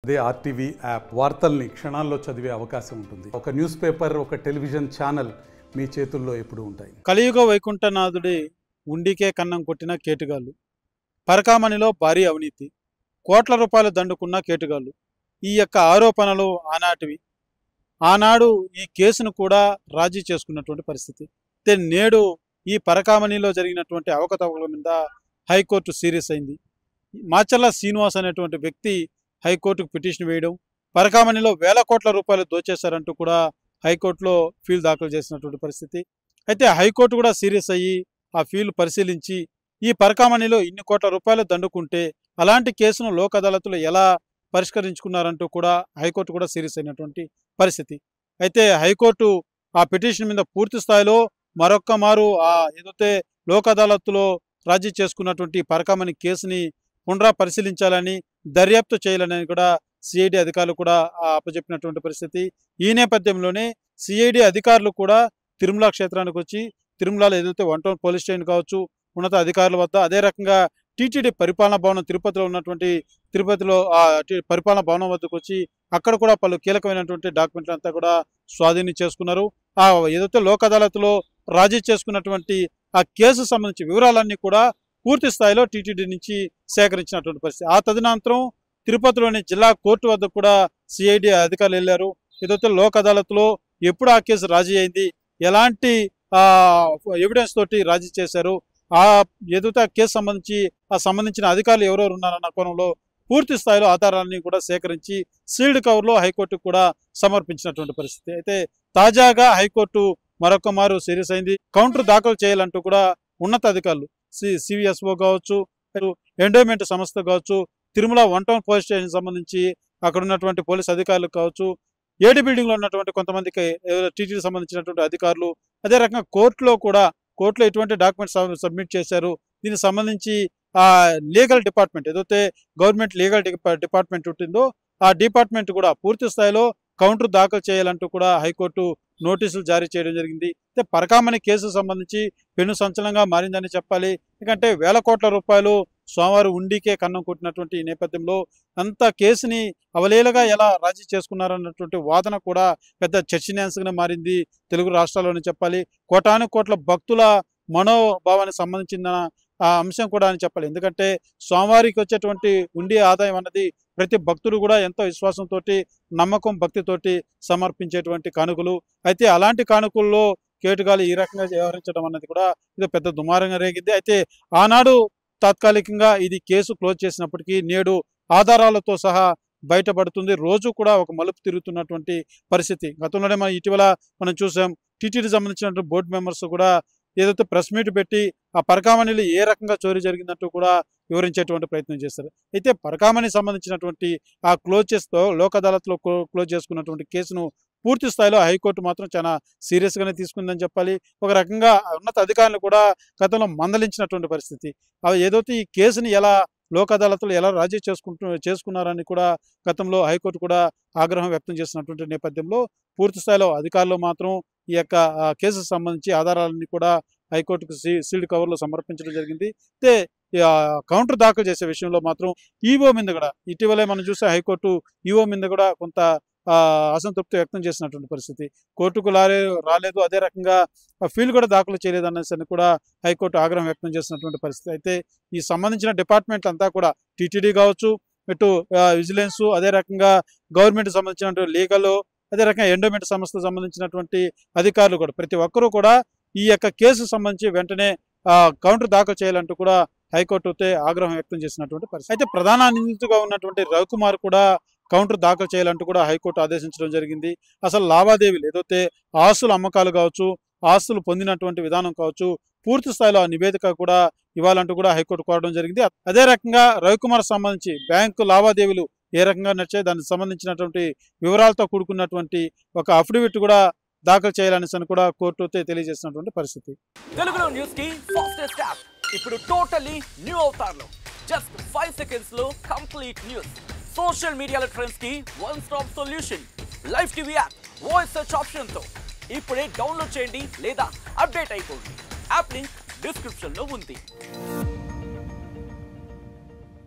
అదే RTV app వార్తల్ని క్షణాల్లో చదివే అవకాశం ఉంటుంది. ఒక న్యూస్ పేపర్, ఒక టెలివిజన్ ఛానల్ మీ చేతుల్లో ఎప్పుడూ ఉంటాయి. కలియుగ వైకుంఠనాథుడి ఉండికే కన్నం కొట్టిన కేటుగాళ్ళు, పరకామణిలో భారీ అవినీతి, కోట్ల రూపాయలు దండుకున్న కేటుగాళ్ళు. ఈ యొక్క ఆరోపణలు ఆనాటివి. ఆనాడు ఈ కేసును కూడా రాజీ చేసుకున్నటువంటి పరిస్థితి. నేడు ఈ పరకామణిలో జరిగినటువంటి అవకతవకల మీద హైకోర్టు సీరియస్ అయింది. మాచర్ల శ్రీనివాస్ అనేటువంటి వ్యక్తి హైకోర్టుకు పిటిషన్ వేయడం, పరకామణిలో వేల కోట్ల రూపాయలు దోచేశారంటూ కూడా హైకోర్టులో ఫీల్ దాఖలు చేసినటువంటి పరిస్థితి. అయితే హైకోర్టు కూడా సీరియస్ అయ్యి ఆ ఫీల్ పరిశీలించి ఈ పరకామణిలో ఇన్ని కోట్ల రూపాయలు దండుకుంటే అలాంటి కేసును లోక్ అదాలత్లో ఎలా పరిష్కరించుకున్నారంటూ కూడా హైకోర్టు కూడా సీరియస్ అయినటువంటి పరిస్థితి. అయితే హైకోర్టు ఆ పిటిషన్ మీద పూర్తి స్థాయిలో మరొక్క మారు ఏదైతే లోక్ అదాలత్లో రాజీ చేసుకున్నటువంటి పరకామణి కేసుని పునరా పరిశీలించాలని, దర్యాప్తు చేయాలని కూడా సిఐడి అధికారులు కూడా అప్పచెప్పినటువంటి పరిస్థితి. ఈ నేపథ్యంలోనే సిఐడి అధికారులు కూడా తిరుమల క్షేత్రానికి వచ్చి తిరుమలలో ఏదైతే 1 టౌన్ పోలీస్ స్టేషన్ కావచ్చు, ఉన్నత అధికారుల వద్ద, అదే రకంగా టీటీడీ పరిపాలనా భవనం తిరుపతిలో ఉన్నటువంటి పరిపాలనా భవనం వద్దకు వచ్చి అక్కడ కూడా పలు కీలకమైనటువంటి డాక్యుమెంట్లు అంతా కూడా స్వాధీనం చేసుకున్నారు. ఏదైతే లోక్ అదాలత్లో రాజీ చేసుకున్నటువంటి ఆ కేసు సంబంధించి వివరాలన్నీ కూడా పూర్తి స్థాయిలో టీటీడీ నుంచి సేకరించినటువంటి పరిస్థితి. ఆ తదనంతరం తిరుపతిలోని జిల్లా కోర్టు వద్ద కూడా సిఐడి అధికారులు వెళ్ళారు. ఏదైతే లోక్ అదాలత్లో ఎప్పుడు ఆ కేసు రాజీ అయింది, ఎలాంటి ఎవిడెన్స్ తోటి రాజీ చేశారు, ఏదైతే ఆ కేసు సంబంధించిన అధికారులు ఎవరెవరు ఉన్నారన్న కోణంలో పూర్తి స్థాయిలో ఆధారాలన్నీ కూడా సేకరించి సీల్డ్ కవర్లో హైకోర్టుకు కూడా సమర్పించినటువంటి పరిస్థితి. అయితే తాజాగా హైకోర్టు మరొక మారు సీరియస్ అయింది. కౌంటర్ దాఖలు చేయాలంటూ కూడా ఉన్నత అధికారులు సివిఎస్ఓ కావచ్చు, ఎండోమెంట్ సంస్థ కావచ్చు, తిరుమల 1 టౌన్ పోలీస్ స్టేషన్ సంబంధించి అక్కడ ఉన్నటువంటి పోలీస్ అధికారులు కావచ్చు, ఏడి బిల్డింగ్లో ఉన్నటువంటి కొంతమందికి టీటీడీ సంబంధించినటువంటి అధికారులు, అదే రకంగా కోర్టులో ఎటువంటి డాక్యుమెంట్స్ సబ్మిట్ చేశారు, దీనికి సంబంధించి లీగల్ డిపార్ట్మెంట్ ఏదైతే గవర్నమెంట్ లీగల్ డిపార్ట్మెంట్ ఉంటుందో ఆ డిపార్ట్మెంట్ కూడా పూర్తి స్థాయిలో కౌంటర్ దాఖలు చేయాలంటూ కూడా హైకోర్టు నోటీసులు జారీ చేయడం జరిగింది. అయితే పరకామణి కేసు సంబంధించి పెను సంచలనంగా మారిందని చెప్పాలి. ఎందుకంటే వేల కోట్ల రూపాయలు సోమవారం ఉండికే కన్నం కొట్టినటువంటి ఈ నేపథ్యంలో అంత కేసుని అవలేలగా ఎలా రాజీ చేసుకున్నారన్నటువంటి వాదన కూడా పెద్ద చర్చనీయాంశంగా మారింది తెలుగు రాష్ట్రాల్లోనే చెప్పాలి. కోటాను కోట్ల భక్తుల మనోభావానికి సంబంధించిన ఆ అంశం కూడా అని చెప్పాలి. ఎందుకంటే సోమవారికి వచ్చేటువంటి ఉండి ఆదాయం అన్నది ప్రతి భక్తుడు కూడా ఎంతో విశ్వాసంతో, నమ్మకం, భక్తితోటి సమర్పించేటువంటి కానుకలు. అయితే అలాంటి కానుకల్లో కేటుగాలు ఈ రకంగా వ్యవహరించడం అన్నది కూడా ఇది పెద్ద దుమారంగా రేగింది. అయితే ఆనాడు తాత్కాలికంగా ఇది కేసు క్లోజ్ చేసినప్పటికీ నేడు ఆధారాలతో సహా బయటపడుతుంది. రోజు కూడా ఒక మలుపు తిరుగుతున్నటువంటి పరిస్థితి. గతంలోనే ఇటీవల మనం చూసాం, టీటీడీ సంబంధించినటువంటి బోర్డు మెంబర్స్ కూడా ఏదైతే ప్రెస్ మీట్ పెట్టి ఆ పరకామణిలో ఏ రకంగా చోరీ జరిగిందంటూ కూడా వివరించేటువంటి ప్రయత్నం చేస్తారు. అయితే పరకామణి సంబంధించినటువంటి ఆ లోక్ అదాలత్లో క్లోజ్ చేసుకున్నటువంటి కేసును పూర్తి స్థాయిలో హైకోర్టు మాత్రం చాలా సీరియస్గానే తీసుకుందని చెప్పాలి. ఒక రకంగా ఉన్నత అధికారులు కూడా గతంలో మందలించినటువంటి పరిస్థితి. ఏదైతే ఈ కేసుని ఎలా లోక్ అదాలత్లో ఎలా రాజీ చేసుకున్నారని కూడా గతంలో హైకోర్టు కూడా ఆగ్రహం వ్యక్తం చేసినటువంటి నేపథ్యంలో పూర్తి స్థాయిలో అధికారులు మాత్రం ఈ యొక్క కేసుకు సంబంధించి ఆధారాలన్నీ కూడా హైకోర్టుకు సీల్డ్ కవర్లో సమర్పించడం జరిగింది. అయితే కౌంటర్ దాఖలు చేసే విషయంలో మాత్రం ఈవో మీద కూడా ఇటీవలే మనం చూసే హైకోర్టు ఈవో మీద కూడా కొంత అసంతృప్తి వ్యక్తం చేసినటువంటి పరిస్థితి. కోర్టుకు రాలేదు, అదే రకంగా ఫీల్డ్ కూడా దాఖలు చేయలేదు అనేసి కూడా హైకోర్టు ఆగ్రహం వ్యక్తం చేసినటువంటి పరిస్థితి. అయితే ఈ సంబంధించిన డిపార్ట్మెంట్ అంతా కూడా టీటీడీ కావచ్చు, ఇటు విజిలెన్స్, అదే రకంగా గవర్నమెంట్ సంబంధించినటువంటి లీగల్, అదే రకంగా ఎండోమెంట్ సంస్థ సంబంధించినటువంటి అధికారులు కూడా ప్రతి ఒక్కరూ కూడా ఈ యొక్క కేసు సంబంధించి వెంటనే కౌంటర్ దాఖలు చేయాలంటూ కూడా హైకోర్టు ఆగ్రహం వ్యక్తం చేసినటువంటి పరిస్థితి. అయితే ప్రధాన నిందితుగా ఉన్నటువంటి రవికుమార్ కూడా కౌంటర్ దాఖలు చేయాలంటూ కూడా హైకోర్టు ఆదేశించడం జరిగింది. అసలు లావాదేవీలు ఏదైతే ఆస్తుల అమ్మకాలు కావచ్చు, ఆస్తులు పొందినటువంటి విధానం కావచ్చు, పూర్తి స్థాయిలో ఆ నివేదిక కూడా ఇవ్వాలంటూ కూడా హైకోర్టు కోరడం జరిగింది. అదే రకంగా రవికుమార్ సంబంధించి బ్యాంకు లావాదేవీలు ఏ రకంగా నడిచాయి, దానికి సంబంధించినటువంటి వివరాలతో కూడుకున్నటువంటి ఒక అఫిడవిట్ కూడా దాఖలు చేయాలనేసి కూడా కోర్టు తెలియజేసినటువంటి పరిస్థితి. తెలుగులో న్యూస్ కి ఫాస్టెస్ట్ యాప్ ఇప్పుడు టోటల్లీ న్యూ అవతార్లో జస్ట్ 5 సెకండ్స్ లో కంప్లీట్ న్యూస్, సోషల్ మీడియాల ట్రెండ్స్ కి one stop solution, live TV app, voice search option తో ఇప్పుడే డౌన్లోడ్ చేయండి లేదా అప్డేట్ అయిపోండి. యాప్ లింక్ డిస్క్రిప్షన్ లో ఉంది.